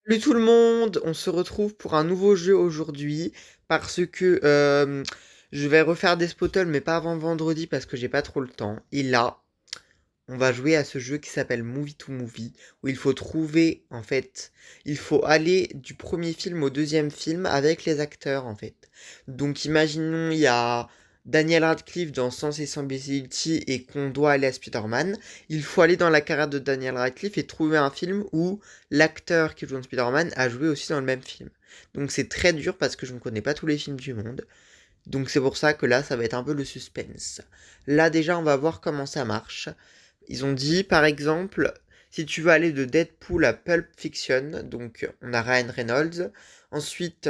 Salut tout le monde, on se retrouve pour un nouveau jeu aujourd'hui parce que je vais refaire des spottles mais pas avant vendredi parce que j'ai pas trop le temps. Et là, on va jouer à ce jeu qui s'appelle Movie to Movie où il faut trouver en fait, il faut aller du premier film au deuxième film avec les acteurs en fait. Donc imaginons il y a Daniel Radcliffe dans Sens et Sensibility et qu'on doit aller à Spider-Man, il faut aller dans la carrière de Daniel Radcliffe et trouver un film où l'acteur qui joue dans Spider-Man a joué aussi dans le même film. Donc c'est très dur parce que je ne connais pas tous les films du monde. Donc c'est pour ça que là, ça va être un peu le suspense. Là déjà, on va voir comment ça marche. Ils ont dit, par exemple, si tu veux aller de Deadpool à Pulp Fiction, donc on a Ryan Reynolds. Ensuite,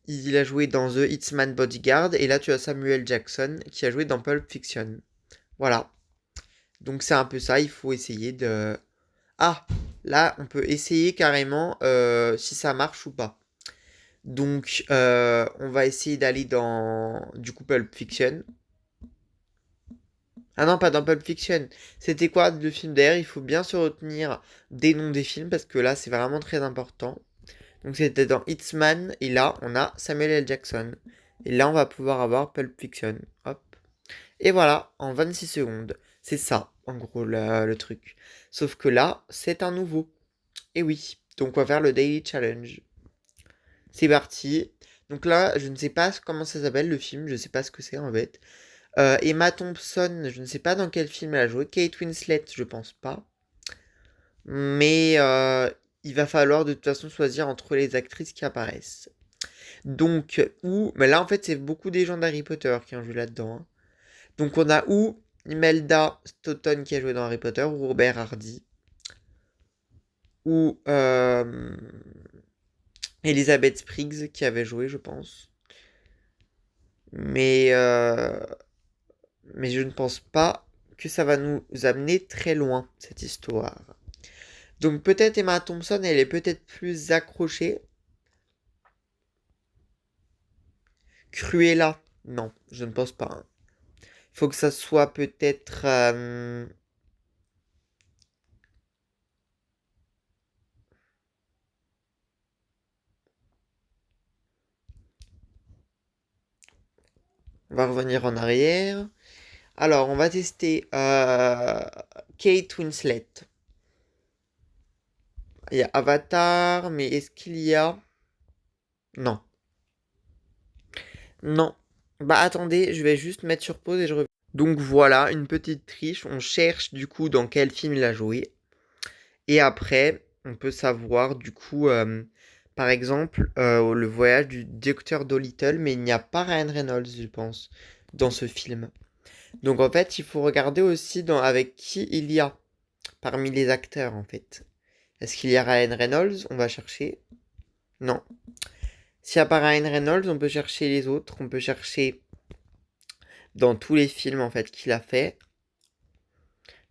il a joué dans The Hitman Bodyguard. Et là, tu as Samuel Jackson qui a joué dans Pulp Fiction. Voilà. Donc c'est un peu ça, il faut essayer de... Ah, là, on peut essayer carrément si ça marche ou pas. Donc, on va essayer d'aller dans, du coup, Pulp Fiction. Ah non, pas dans Pulp Fiction. C'était quoi le film d'ailleurs? Il faut bien se retenir des noms des films parce que là, c'est vraiment très important. Donc, c'était dans Hitman et là, on a Samuel L. Jackson. Et là, on va pouvoir avoir Pulp Fiction. Hop. Et voilà, en 26 secondes. C'est ça, en gros, le truc. Sauf que là, c'est un nouveau. Et oui, donc on va faire le Daily Challenge. C'est parti. Donc là, je ne sais pas comment ça s'appelle le film, je sais pas ce que c'est en fait. Emma Thompson, je ne sais pas dans quel film elle a joué. Kate Winslet, je pense pas. Mais il va falloir de toute façon choisir entre les actrices qui apparaissent. Donc, mais là en fait, c'est beaucoup des gens d'Harry Potter qui ont joué là-dedans, hein. Donc, on a ou Imelda Staunton qui a joué dans Harry Potter, ou Robert Hardy, ou Elizabeth Spriggs qui avait joué, je pense. Mais, mais je ne pense pas que ça va nous amener très loin, cette histoire. Donc peut-être Emma Thompson, elle est peut-être plus accrochée. Cruella, non, je ne pense pas, hein. Il faut que ça soit peut-être... on va revenir en arrière. Alors, on va tester Kate Winslet. Il y a Avatar, mais est-ce qu'il y a... Non. Non. Bah attendez, je vais juste mettre sur pause et je reviens. Donc voilà, une petite triche. On cherche du coup dans quel film il a joué. Et après, on peut savoir du coup, par exemple, le voyage du docteur Dolittle, mais il n'y a pas Ryan Reynolds, je pense, dans ce film. Donc en fait, il faut regarder aussi avec qui il y a parmi les acteurs en fait. Est-ce qu'il y a Ryan Reynolds? On va chercher. Non. S'il n'y a pas Ryan Reynolds, on peut chercher les autres. On peut chercher dans tous les films en fait qu'il a fait.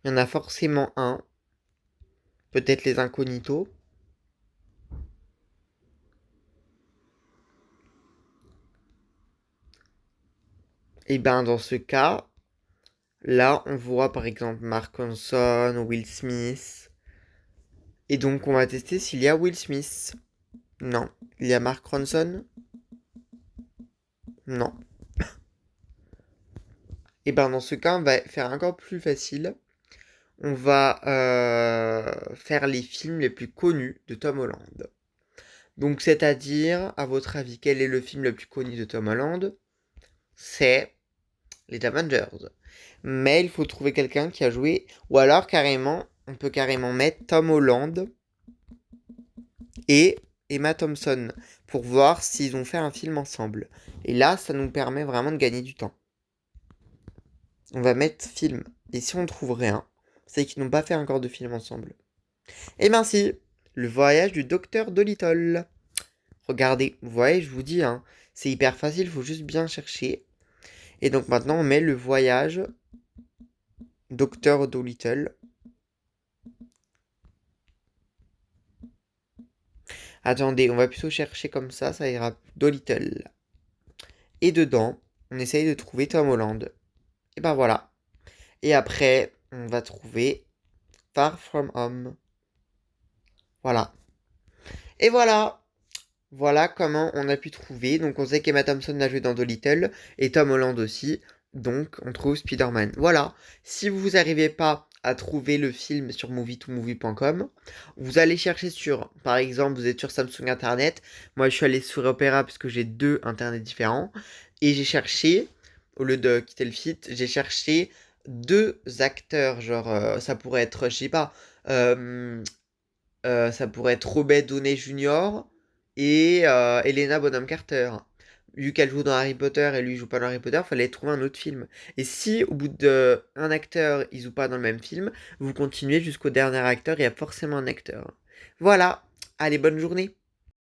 Il y en a forcément un. Peut-être les Incognitos. Et ben dans ce cas, là on voit par exemple Mark Ronson, Will Smith. Et donc on va tester s'il y a Will Smith. Non. Il y a Mark Ronson? Non. Et ben dans ce cas, on va faire encore plus facile. On va faire les films les plus connus de Tom Holland. Donc c'est-à-dire, à votre avis, quel est le film le plus connu de Tom Holland? C'est les Avengers. Mais il faut trouver quelqu'un qui a joué, ou alors carrément, on peut carrément mettre Tom Holland et Emma Thompson pour voir s'ils ont fait un film ensemble. Et là, ça nous permet vraiment de gagner du temps. On va mettre film. Et si on trouve rien, c'est qu'ils n'ont pas fait encore de film ensemble. Et ben si, le voyage du docteur Dolittle. Regardez, vous voyez, je vous dis, hein, c'est hyper facile, il faut juste bien chercher. Et donc maintenant, on met le voyage docteur Dolittle. Attendez, on va plutôt chercher comme ça ira Dolittle. Et dedans, on essaye de trouver Tom Holland. Et ben voilà. Et après, on va trouver Far From Home. Voilà. Et voilà, voilà comment on a pu trouver. Donc on sait qu'Emma Thompson a joué dans Dolittle et Tom Holland aussi. Donc on trouve Spider-Man. Voilà. Si vous n'arrivez pas à trouver le film sur movie2movie.com, vous allez chercher sur, par exemple, vous êtes sur Samsung Internet. Moi je suis allé sur Opera parce que j'ai deux Internet différents. Et j'ai cherché, au lieu de quitter le site, j'ai cherché deux acteurs. Genre, ça pourrait être, je sais pas, euh, ça pourrait être Robert Downey Jr. et Helena Bonham Carter. Vu qu'elle joue dans Harry Potter et lui joue pas dans Harry Potter, fallait trouver un autre film. Et si au bout de un acteur, il joue pas dans le même film, vous continuez jusqu'au dernier acteur, il y a forcément un acteur. Voilà. Allez, bonne journée.